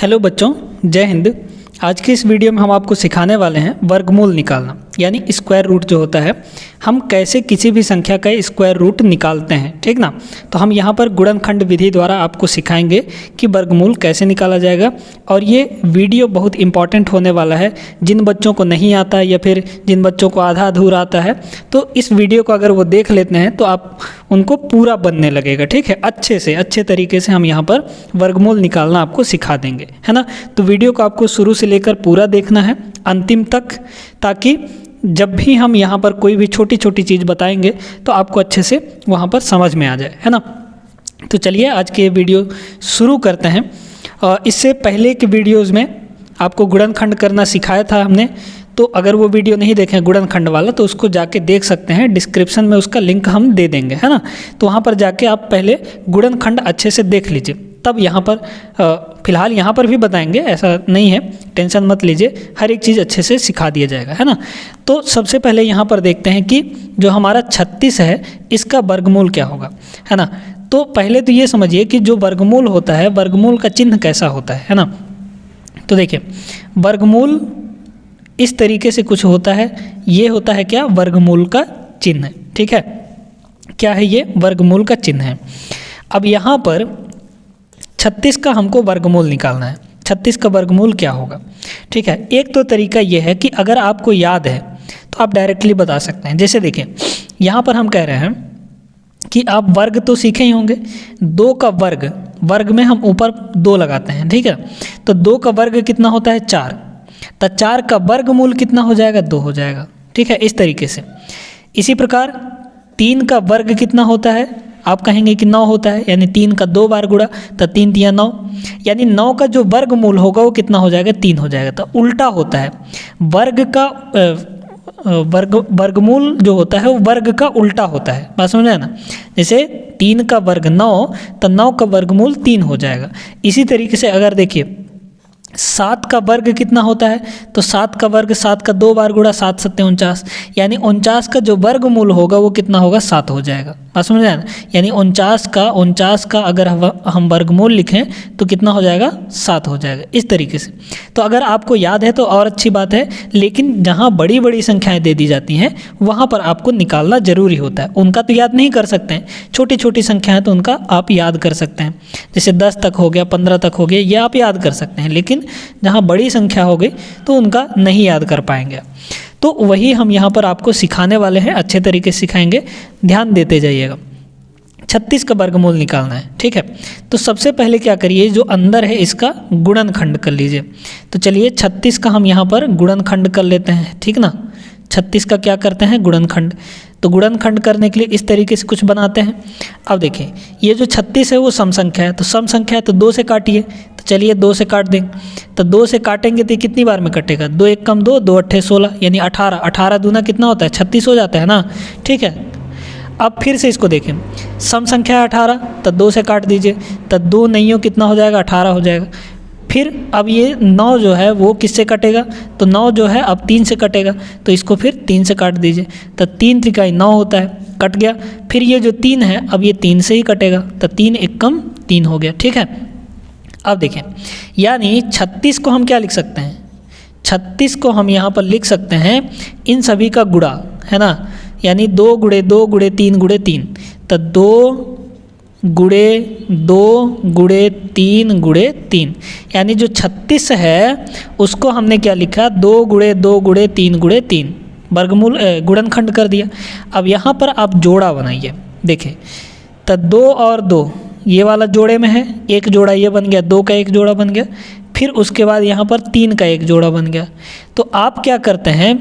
Hello बच्चों, जय हिंद। आज की इस वीडियो में हम आपको सिखाने वाले हैं वर्गमूल निकालना, यानी स्क्वायर रूट जो होता है, हम कैसे किसी भी संख्या का स्क्वायर रूट निकालते हैं। ठीक ना। तो हम यहाँ पर गुणनखंड विधि द्वारा आपको सिखाएंगे कि वर्गमूल कैसे निकाला जाएगा। और ये वीडियो बहुत इंपॉर्टेंट होने वाला है। जिन बच्चों को नहीं आता या फिर जिन बच्चों को आधा अधूरा आता है, तो इस वीडियो को अगर वो देख लेते हैं तो आप उनको पूरा बनने लगेगा। ठीक है, अच्छे तरीके से हम यहाँ पर वर्गमूल निकालना आपको सिखा देंगे, है ना। तो वीडियो को आपको शुरू से लेकर पूरा देखना है अंतिम तक, ताकि जब भी हम यहाँ पर कोई भी छोटी छोटी चीज़ बताएंगे तो आपको अच्छे से वहाँ पर समझ में आ जाए, है ना। तो चलिए आज के वीडियो शुरू करते हैं। इससे पहले के वीडियोज़ में आपको गुणनखंड करना सिखाया था हमने, तो अगर वो वीडियो नहीं देखें गुणनखंड वाला तो उसको जाके देख सकते हैं। डिस्क्रिप्शन में उसका लिंक हम दे देंगे, है ना। तो वहाँ पर जाके आप पहले गुणनखंड अच्छे से देख लीजिए, तब यहाँ पर फ़िलहाल यहाँ पर भी बताएंगे, ऐसा नहीं है, टेंशन मत लीजिए, हर एक चीज़ अच्छे से सिखा दिया जाएगा, है ना। तो सबसे पहले यहाँ पर देखते हैं कि जो हमारा 36 है इसका वर्गमूल क्या होगा, है ना। तो पहले तो ये समझिए कि जो वर्गमूल होता है, वर्गमूल का चिन्ह कैसा होता है ना। तो देखिए, वर्गमूल इस तरीके से कुछ होता है। ये होता है क्या, वर्गमूल का चिन्ह। ठीक है, क्या है ये, वर्गमूल का चिन्ह है। अब यहाँ पर 36 का हमको वर्गमूल निकालना है। 36 का वर्गमूल क्या होगा। ठीक है, एक तो तरीका ये है कि अगर आपको याद है तो आप डायरेक्टली बता सकते हैं। जैसे देखिए, यहाँ पर हम कह रहे हैं कि आप वर्ग तो सीखे ही होंगे। 2 का वर्ग, वर्ग में हम ऊपर 2 लगाते हैं। ठीक है, तो 2 का वर्ग कितना होता है, 4। तो 4 का वर्गमूल कितना हो जाएगा, 2 हो जाएगा। ठीक है, इस तरीके से। इसी प्रकार 3 का वर्ग कितना होता है, आप कहेंगे कि 9 होता है, यानी 3 का 2 बार गुणा, तो 3 तिया 9, यानी 9 का जो वर्गमूल होगा वो कितना हो जाएगा, 3 हो जाएगा। तो उल्टा होता है, वर्ग का वर्गमूल जो होता है वो वर्ग का उल्टा होता है। बात समझ आया ना। जैसे 3 का वर्ग 9, तो 9 का वर्गमूल 3 हो जाएगा। इसी तरीके से अगर देखिए 7 का वर्ग कितना होता है, तो 7 का वर्ग 7 का 2 बार गुणा, 7 7 49, यानी 49 का जो वर्गमूल होगा वो कितना होगा, 7 हो जाएगा। बात समझ आया ना। यानी 49 का अगर हम वर्गमूल लिखें तो कितना हो जाएगा, 7 हो जाएगा। इस तरीके से। तो अगर आपको याद है तो और अच्छी बात है, लेकिन जहाँ बड़ी बड़ी संख्याएं दे दी जाती हैं वहाँ पर आपको निकालना जरूरी होता है। उनका तो याद नहीं कर सकते हैं, छोटी छोटी संख्याएँ तो उनका आप याद कर सकते हैं। जैसे 10 तक हो गया, 15 तक हो गया, ये आप याद कर सकते हैं, लेकिन जहाँ बड़ी संख्या हो गई तो उनका नहीं याद कर पाएंगे। तो वही हम यहाँ पर आपको सिखाने वाले हैं, अच्छे तरीके से सिखाएंगे, ध्यान देते जाइएगा। 36 का वर्गमूल निकालना है। ठीक है, तो सबसे पहले क्या करिए, जो अंदर है इसका गुणनखंड कर लीजिए। तो चलिए 36 का हम यहाँ पर गुणनखंड कर लेते हैं। ठीक ना, 36 का क्या करते हैं, गुणनखंड। तो गुणनखंड करने के लिए इस तरीके से कुछ बनाते हैं। अब देखिए, ये जो 36 है वो सम संख्या है, तो सम संख्या है तो 2 से काटिए। तो चलिए 2 से काट देंगे। तो 2 से काटेंगे तो कितनी बार में कटेगा, 2 1 कम 2, 2 8 16, यानी 18। 18 दूना कितना होता है, 36 हो जाता है ना। ठीक है, अब फिर से इसको देखें, सम संख्या है 18, तो 2 से काट दीजिए। तो 2 नहीं हो कितना हो जाएगा, 18 हो जाएगा। फिर अब ये 9 जो है वो किससे कटेगा, तो 9 जो है अब 3 से कटेगा, तो इसको फिर 3 से काट दीजिए। तो 3 त्रिकाई 9 होता है, कट गया। फिर ये जो 3 है अब ये 3 से ही कटेगा, तो 3 1 कम 3 हो गया। ठीक है, अब देखें, यानी 36 को हम क्या लिख सकते हैं, 36 को हम यहाँ पर लिख सकते हैं इन सभी का गुणा, है ना। यानी 2 गुणे 2 गुणे 3 गुणे 3, तो 2 गुणे 2 गुणे 3 गुणे 3, यानी जो 36 है उसको हमने क्या लिखा, 2 गुणे 2 गुणे 3 गुणे 3, वर्गमूल गुणनखंड कर दिया। अब यहाँ पर आप जोड़ा बनाइए। देखें, तो 2 और 2 ये वाला जोड़े में है, एक जोड़ा ये बन गया, 2 का एक जोड़ा बन गया। फिर उसके बाद यहाँ पर 3 का एक जोड़ा बन गया। तो आप क्या करते हैं,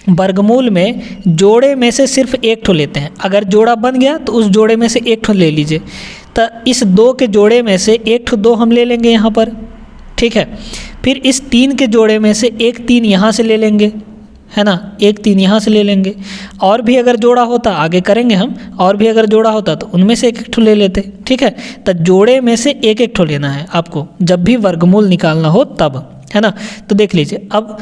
वर्गमूल में जोड़े में से सिर्फ एक ठो लेते हैं। अगर जोड़ा बन गया तो उस जोड़े में से एक ठो ले लीजिए। तो इस 2 के जोड़े में से एक ठो 2 हम ले लेंगे यहाँ पर। ठीक है, फिर इस 3 के जोड़े में से एक 3 यहाँ से ले लेंगे, है ना, एक 3 यहाँ से ले लेंगे। और भी अगर जोड़ा होता, आगे करेंगे हम, और भी अगर जोड़ा होता तो उनमें से एक एक ठो ले लेते। ठीक है, तो जोड़े में से एक एक ठो लेना है आपको जब भी वर्गमूल निकालना हो तब, है ना। तो देख लीजिए, अब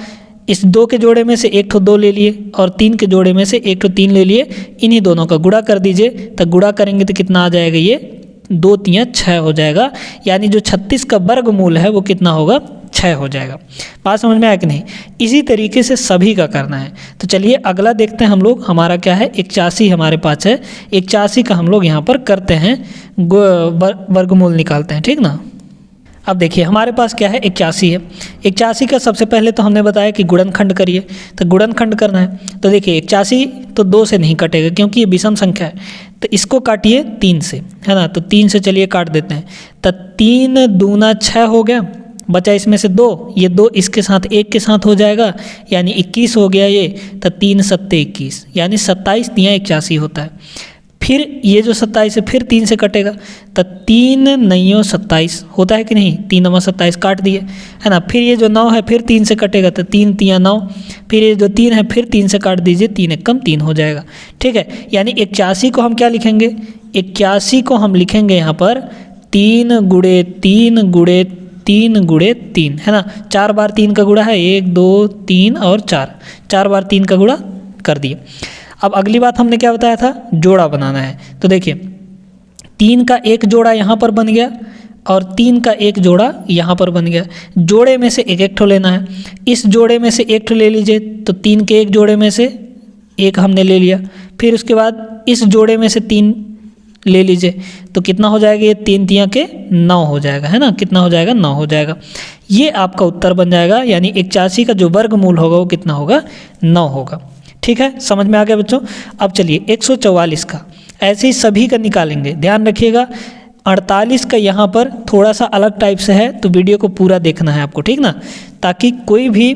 इस 2 के जोड़े में से एक ठो 2 ले लिए और 3 के जोड़े में से एक ठो 3 ले लिए, इन्हीं दोनों का गुणा कर दीजिए। तो गुणा करेंगे तो कितना आ जाएगा, ये 2 तियाँ 6 हो जाएगा, यानी जो 36 का वर्गमूल है वो कितना होगा, 6 हो जाएगा। बात समझ में आया कि नहीं। इसी तरीके से सभी का करना है। तो चलिए अगला देखते हैं हम लोग, हमारा क्या है 81 हमारे पास है, 81 का हम लोग यहाँ पर करते हैं वर्गमूल निकालते हैं, ठीक ना। अब देखिए हमारे पास क्या है 81 है। 81 का सबसे पहले तो हमने बताया कि गुणनखंड करिए, तो गुणनखंड करना है। तो देखिए 81 तो 2 से नहीं कटेगा क्योंकि ये विषम संख्या है, तो इसको काटिए 3 से, है ना। तो 3 से चलिए काट देते हैं, तो 3 दूना 6 हो गया, बचा इसमें से 2, ये 2 इसके साथ 1 के साथ हो जाएगा, यानी 21 हो गया ये। तो 3 सत्ते 21, यानी 27 तियाँ 81 होता है। फिर ये जो 27 है फिर 3 से कटेगा, तो 3 9 27 होता है कि नहीं, 3 9 27 काट दिए, है ना। फिर ये जो 9 है फिर 3 से कटेगा, तो 3 तियाँ 9, फिर ये जो 3 है फिर 3 से काट दीजिए, 3 एकम 3 हो जाएगा, ठीक है। यानी 81 को हम क्या लिखेंगे, 81 को हम लिखेंगे यहाँ पर 3 गुणे 3 गुणे 3 गुणे 3, है ना। 4 बार 3 का गुणा है, 1 2 3 और 4 बार 3 का गुणा कर दिए। अब अगली बात हमने क्या बताया था, जोड़ा बनाना है। तो देखिए 3 का एक जोड़ा यहाँ पर बन गया और 3 का एक जोड़ा यहाँ पर बन गया। जोड़े में से एक एक ठो लेना है, इस जोड़े में से एक ठो ले लीजिए, तो 3 के एक जोड़े में से एक हमने ले लिया। फिर उसके बाद इस जोड़े में से 3 ले लीजिए, तो कितना हो जाएगा, ये 3 तियाँ के 9 हो जाएगा, है ना। कितना हो जाएगा, 9 हो जाएगा। ये आपका उत्तर बन जाएगा, यानी 81 का जो वर्गमूल होगा वो कितना होगा, 9 होगा, ठीक है। समझ में आ गया बच्चों। अब चलिए 144 का ऐसे ही सभी का निकालेंगे। ध्यान रखिएगा 48 का यहाँ पर थोड़ा सा अलग टाइप से है, तो वीडियो को पूरा देखना है आपको, ठीक ना, ताकि कोई भी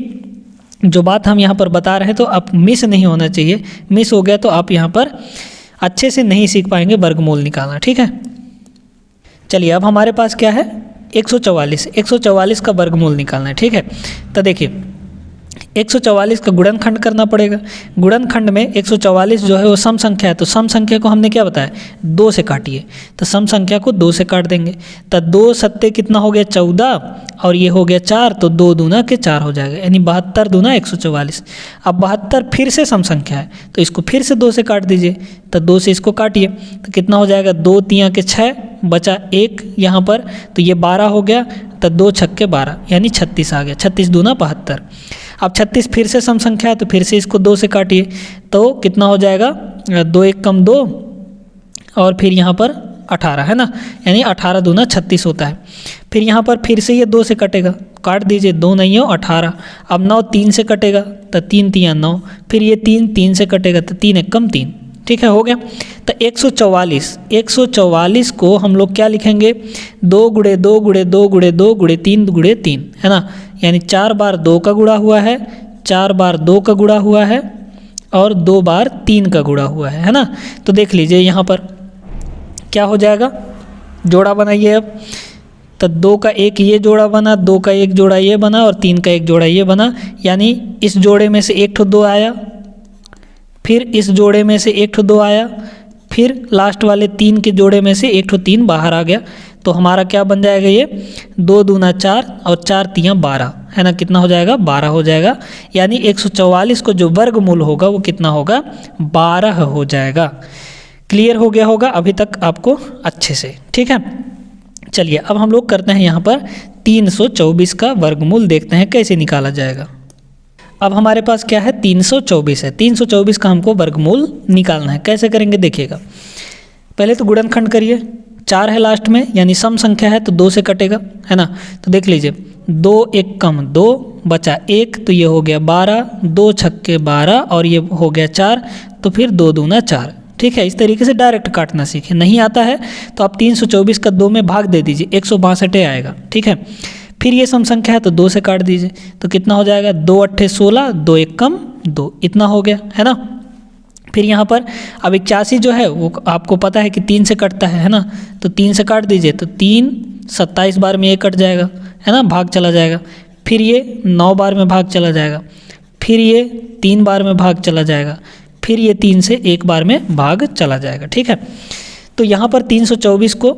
जो बात हम यहाँ पर बता रहे हैं तो आप मिस नहीं होना चाहिए। मिस हो गया तो आप यहाँ पर अच्छे से नहीं सीख पाएंगे वर्गमूल निकालना, ठीक है। चलिए अब हमारे पास क्या है 144 का वर्गमूल निकालना है, ठीक है। तो देखिए 144 का गुणनखंड करना पड़ेगा। गुणनखंड में 144 जो है वो सम संख्या है, तो सम संख्या को हमने क्या बताया, 2 से काटिए, तो सम संख्या को 2 से काट देंगे। तो 2 सत्ते कितना हो गया 14 और ये हो गया 4, तो 2 दूना के 4 हो जाएगा, यानी 72 दूना 144। अब 72 फिर से सम संख्या है, तो इसको फिर से 2 से काट दीजिए, तो 2 से इसको काटिए, तो कितना हो जाएगा, 2 तियाँ के 6, बचा 1 यहाँ पर, तो ये 12 हो गया, तो 2 छक्के 12, यानी 36 आ गया। 36 दूना 72। अब 36 फिर से सम संख्या है, तो फिर से इसको 2 से काटिए, तो कितना हो जाएगा, 2 1 कम 2 और फिर यहाँ पर 18, है ना, यानी 18 दूना 36 होता है। फिर यहाँ पर फिर से ये 2 से कटेगा, काट दीजिए, 2 नहीं हो 18। अब 9 3 से कटेगा, तो 3 तियाँ 9, फिर ये 3 से कटेगा, तो 3 1 कम 3, ठीक है, हो गया। तो 144 को हम लोग क्या लिखेंगे, 2 गुणे 2 गुणे 2 गुणे 2 गुणे 3 गुणे 3, है ना, यानी 4 बार 2 का गुणा हुआ है, 4 बार 2 का गुणा हुआ है और 2 बार 3 का गुणा हुआ है ना। तो देख लीजिए यहाँ पर क्या हो जाएगा, जोड़ा बनाइए अब। तो 2 का एक ये जोड़ा बना, 2 का एक जोड़ा ये बना और 3 का एक जोड़ा ये बना, यानी इस जोड़े में से एक ठो 2 आया, फिर इस जोड़े में से एक ठो 2 आया, फिर लास्ट वाले 3 के जोड़े में से एक ठो 3 बाहर आ गया। तो हमारा क्या बन जाएगा, ये 2 दूना 4 और 4 तियाँ 12, है ना, कितना हो जाएगा, 12 हो जाएगा। यानी 144 को जो वर्गमूल होगा वो कितना होगा, 12 हो जाएगा। क्लियर हो गया होगा अभी तक आपको अच्छे से, ठीक है। चलिए अब हम लोग करते हैं यहाँ पर 324 का वर्गमूल, देखते हैं कैसे निकाला जाएगा। अब हमारे पास क्या है, 324 है। 324 का हमको वर्गमूल निकालना है, कैसे करेंगे देखिएगा। पहले तो गुणनखंड करिए, 4 है लास्ट में, यानी सम संख्या है तो 2 से कटेगा, है ना। तो देख लीजिए 2 1 कम 2, बचा 1, तो ये हो गया 12, 2 छक्के 12 और ये हो गया 4, तो फिर 2 दूना 4, ठीक है। इस तरीके से डायरेक्ट काटना सीखें। नहीं आता है तो आप 324 का 2 में भाग दे दीजिए, 162 आएगा, ठीक है। फिर ये सम संख्या है तो 2 से काट दीजिए, तो कितना हो जाएगा, 2 8 16, 2 1 कम 2, इतना हो गया, है ना। फिर यहाँ पर अब 81 जो है वो आपको पता है कि 3 से कटता है ना, तो 3 से काट दीजिए, तो 3 27 बार में ये कट जाएगा, है ना, भाग चला जाएगा। फिर ये 9 बार में भाग चला जाएगा, फिर ये 3 बार में भाग चला जाएगा, फिर ये 3 से 1 बार में भाग चला जाएगा, ठीक है। तो यहाँ पर 324 को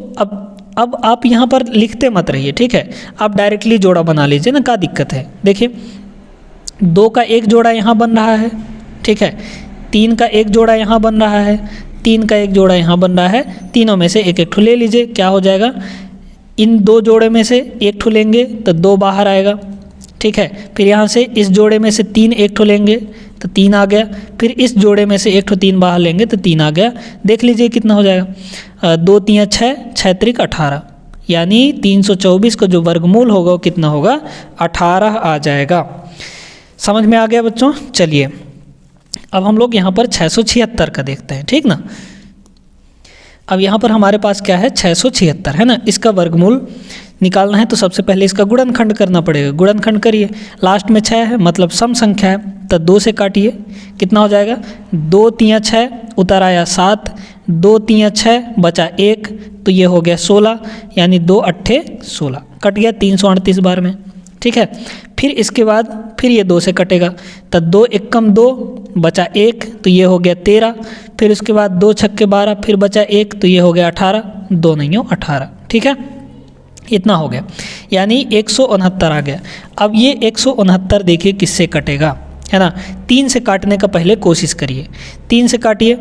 अब आप यहाँ पर लिखते मत रहिए, ठीक है, आप डायरेक्टली जोड़ा बना लीजिए ना, क्या दिक्कत है। देखिए 2 का एक जोड़ा यहाँ बन रहा है, ठीक है, 3 का एक जोड़ा यहाँ बन रहा है, 3 का एक जोड़ा यहाँ बन रहा है, तीनों में से एक एक ठो ले लीजिए, क्या हो जाएगा, इन 2 जोड़े में से एक ठो लेंगे तो 2 बाहर आएगा, ठीक है। फिर यहाँ से इस जोड़े में से 3 एक ठो लेंगे तो 3 आ गया, फिर इस जोड़े में से एक ठो 3 बाहर लेंगे तो 3 आ गया। देख लीजिए कितना हो जाएगा, 2 3 6, 6 त्रिक 18, यानी 324 का जो वर्गमूल होगा वो कितना होगा, 18 आ जाएगा। समझ में आ गया बच्चों। चलिए अब हम लोग यहाँ पर 676 का देखते हैं, ठीक ना। अब यहाँ पर हमारे पास क्या है, 676 है ना, इसका वर्गमूल निकालना है तो सबसे पहले इसका गुणनखंड करना पड़ेगा। गुणनखंड करिए, लास्ट में 6 है मतलब सम संख्या है तो 2 से काटिए, कितना हो जाएगा, 2 3 6, उतर आया 7, 2 3 6 बचा 1 तो ये हो गया 16, यानी 2 8 16, कट गया 338 बार में, ठीक है। फिर इसके बाद फिर ये 2 से कटेगा तो 2 एकम 2 बचा 1 तो ये हो गया 13, फिर उसके बाद 2 छक्के 12, फिर बचा 1 तो ये हो गया 18, 2 नहीं हो 18, ठीक है। इतना हो गया, यानी 169 आ गया। अब ये 169 देखिए किससे कटेगा, है ना। 3 से काटने का पहले कोशिश करिए, 3 से काटिए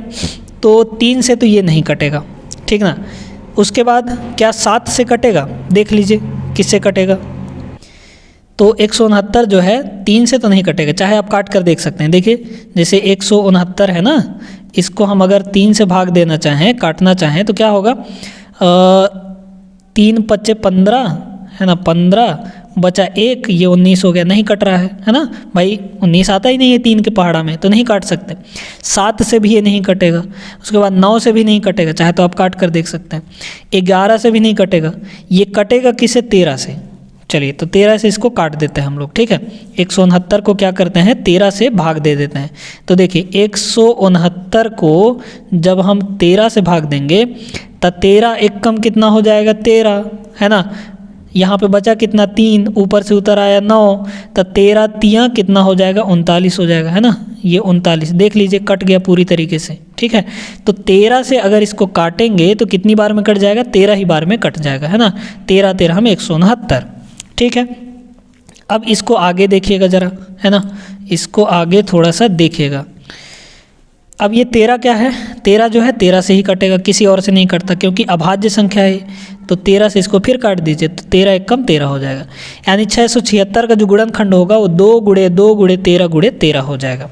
तो 3 से तो ये नहीं कटेगा, ठीक ना। उसके बाद क्या 7 से कटेगा, देख लीजिए किससे कटेगा, तो 169 जो है 3 से तो नहीं कटेगा, चाहे आप काट कर देख सकते हैं। देखिए जैसे 169 है ना, इसको हम अगर 3 से भाग देना चाहें, काटना चाहें तो क्या होगा, 3 5 15 है ना, 15 बचा 1 ये 19 हो गया, नहीं कट रहा है ना भाई, 19 आता ही नहीं है 3 के पहाड़ा में तो नहीं काट सकते। 7 से भी ये नहीं कटेगा, उसके बाद 9 से भी नहीं कटेगा, चाहे तो आप काट कर देख सकते हैं। 11 से भी नहीं कटेगा, ये कटेगा किसे, 13 से। चलिए तो 13 से इसको काट देते हैं हम लोग, ठीक है। 169 को क्या करते हैं, 13 से भाग दे देते हैं। तो देखिए 169 को जब हम 13 से भाग देंगे तो 13 एकम कितना हो जाएगा, 13 है ना। यहाँ पे बचा कितना, 3, ऊपर से उतर आया 9, तो 13 तियाँ कितना हो जाएगा, 39 हो जाएगा, है ना। ये 39 देख लीजिए कट गया पूरी तरीके से, ठीक है। तो 13 से अगर इसको काटेंगे तो कितनी बार में कट जाएगा, 13 ही बार में कट जाएगा, है ना। 13 13 में 169, ठीक है। अब इसको आगे देखिएगा ज़रा, है ना, इसको आगे थोड़ा सा देखिएगा। अब ये 13 क्या है, 13 जो है 13 से ही कटेगा, किसी और से नहीं कटता, क्योंकि अभाज्य संख्या है। तो 13 से इसको फिर काट दीजिए तो 13 एकम 13 हो जाएगा, यानी 676 का जो गुणनखंड होगा वो 2 × 2 × 13 × 13 हो जाएगा।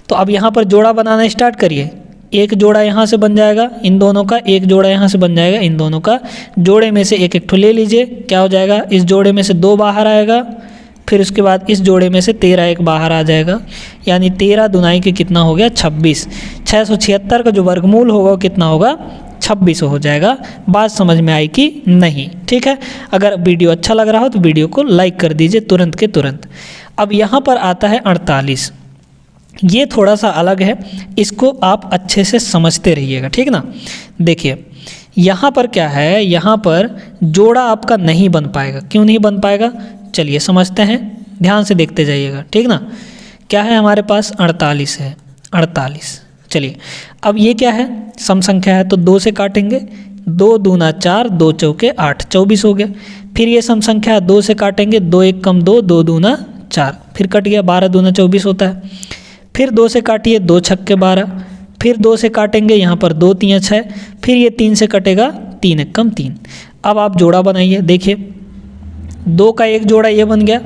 तो अब यहाँ पर जोड़ा बनाना स्टार्ट करिए। एक जोड़ा यहाँ से बन जाएगा इन दोनों का, एक जोड़ा यहाँ से बन जाएगा इन दोनों का, जोड़े में से एक एक ठो ले लीजिए, क्या हो जाएगा, इस जोड़े में से 2 बाहर आएगा, फिर उसके बाद इस जोड़े में से 13 एक बाहर आ जाएगा, यानी 13 दुनाई के कितना हो गया, 26। 676 का जो वर्गमूल होगा वो कितना होगा, 26 हो जाएगा। बात समझ में आई कि नहीं, ठीक है। अगर वीडियो अच्छा लग रहा हो तो वीडियो को लाइक कर दीजिए तुरंत के तुरंत। अब यहाँ पर आता है 48, ये थोड़ा सा अलग है, इसको आप अच्छे से समझते रहिएगा, ठीक ना। देखिए यहाँ पर क्या है, यहाँ पर जोड़ा आपका नहीं बन पाएगा। क्यों नहीं बन पाएगा, चलिए समझते हैं, ध्यान से देखते जाइएगा, ठीक ना। क्या है हमारे पास, 48 है, 48। चलिए अब ये क्या है, सम संख्या है तो 2 से काटेंगे, 2 दूना 4, 2 चौके 8, 24 हो गया। फिर ये सम संख्या है, 2 से काटेंगे, 2 एक कम 2, 2 दूना 4, फिर कट गया, 12 दूना 24 होता है। फिर 2 से काटिए, 2 छक्के 12, फिर 2 से काटेंगे, यहाँ पर 2 3 6, फिर ये 3 से कटेगा, 3 एक कम 3। अब आप जोड़ा बनाइए, देखिए 2 का एक जोड़ा ये बन गया,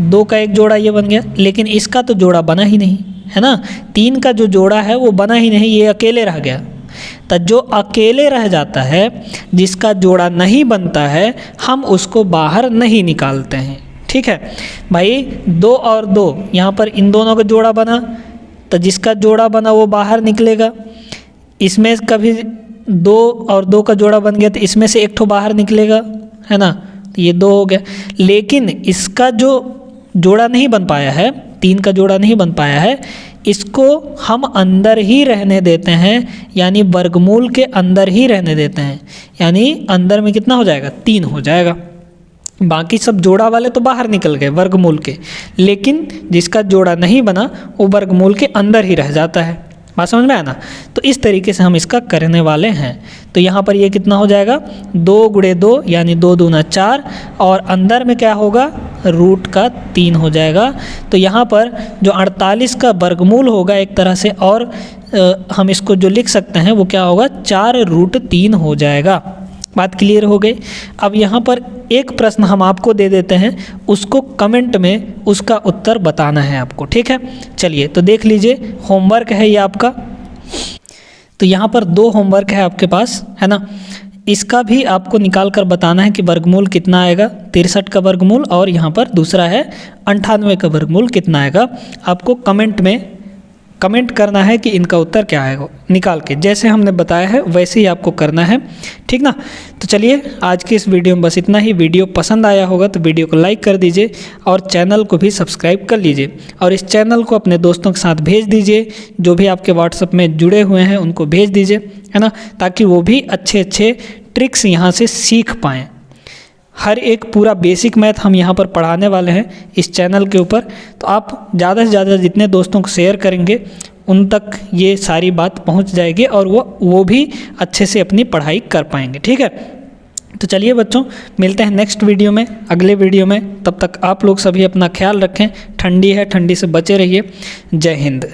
2 का एक जोड़ा ये बन गया, लेकिन इसका तो जोड़ा बना ही नहीं, है ना। 3 का जो जोड़ा है वो बना ही नहीं, ये अकेले रह गया। तो जो अकेले रह जाता है, जिसका जोड़ा नहीं बनता है, हम उसको बाहर नहीं निकालते हैं, ठीक है भाई। 2 और 2 यहाँ पर इन दोनों का जोड़ा बना, तो जिसका जोड़ा बना वो बाहर निकलेगा। इसमें कभी 2 और 2 का जोड़ा बन गया तो इसमें से एक ठो बाहर निकलेगा, है ना, तो ये 2 हो गया। लेकिन इसका जो जोड़ा नहीं बन पाया है, 3 का जोड़ा नहीं बन पाया है, इसको हम अंदर ही रहने देते हैं, यानी वर्गमूल के अंदर ही रहने देते हैं, यानी अंदर में कितना हो जाएगा, 3 हो जाएगा। बाकी सब जोड़ा वाले तो बाहर निकल गए वर्गमूल के, लेकिन जिसका जोड़ा नहीं बना वो वर्गमूल के अंदर ही रह जाता है। बात समझ में आया ना। तो इस तरीके से हम इसका करने वाले हैं। तो यहाँ पर ये कितना हो जाएगा, 2 × 2 यानी 2 दूना 4, और अंदर में क्या होगा, रूट का 3 हो जाएगा। तो यहाँ पर जो 48 का वर्गमूल होगा एक तरह से, और हम इसको जो लिख सकते हैं वो क्या होगा, 4√3 हो जाएगा। बात क्लियर हो गई। अब यहाँ पर एक प्रश्न हम आपको दे देते हैं, उसको कमेंट में उसका उत्तर बताना है आपको, ठीक है। चलिए तो देख लीजिए, होमवर्क है ये आपका। तो यहाँ पर 2 होमवर्क है आपके पास, है ना। इसका भी आपको निकाल कर बताना है कि वर्गमूल कितना आएगा, 63 का वर्गमूल, और यहाँ पर दूसरा है 98 का वर्गमूल कितना आएगा। आपको कमेंट में कमेंट करना है कि इनका उत्तर क्या आएगा, निकाल के जैसे हमने बताया है वैसे ही आपको करना है, ठीक ना। तो चलिए आज की इस वीडियो में बस इतना ही। वीडियो पसंद आया होगा तो वीडियो को लाइक कर दीजिए और चैनल को भी सब्सक्राइब कर लीजिए, और इस चैनल को अपने दोस्तों के साथ भेज दीजिए, जो भी आपके व्हाट्सएप में जुड़े हुए हैं उनको भेज दीजिए, है ना, ताकि वो भी अच्छे अच्छे ट्रिक्स यहाँ से सीख पाएँ। हर एक पूरा बेसिक मैथ हम यहाँ पर पढ़ाने वाले हैं इस चैनल के ऊपर। तो आप ज़्यादा से ज़्यादा जितने दोस्तों को शेयर करेंगे उन तक ये सारी बात पहुँच जाएगी, और वो भी अच्छे से अपनी पढ़ाई कर पाएंगे, ठीक है। तो चलिए बच्चों, मिलते हैं नेक्स्ट वीडियो में, अगले वीडियो में। तब तक आप लोग सभी अपना ख्याल रखें। ठंडी है, ठंडी से बचे रहिए। जय हिंद।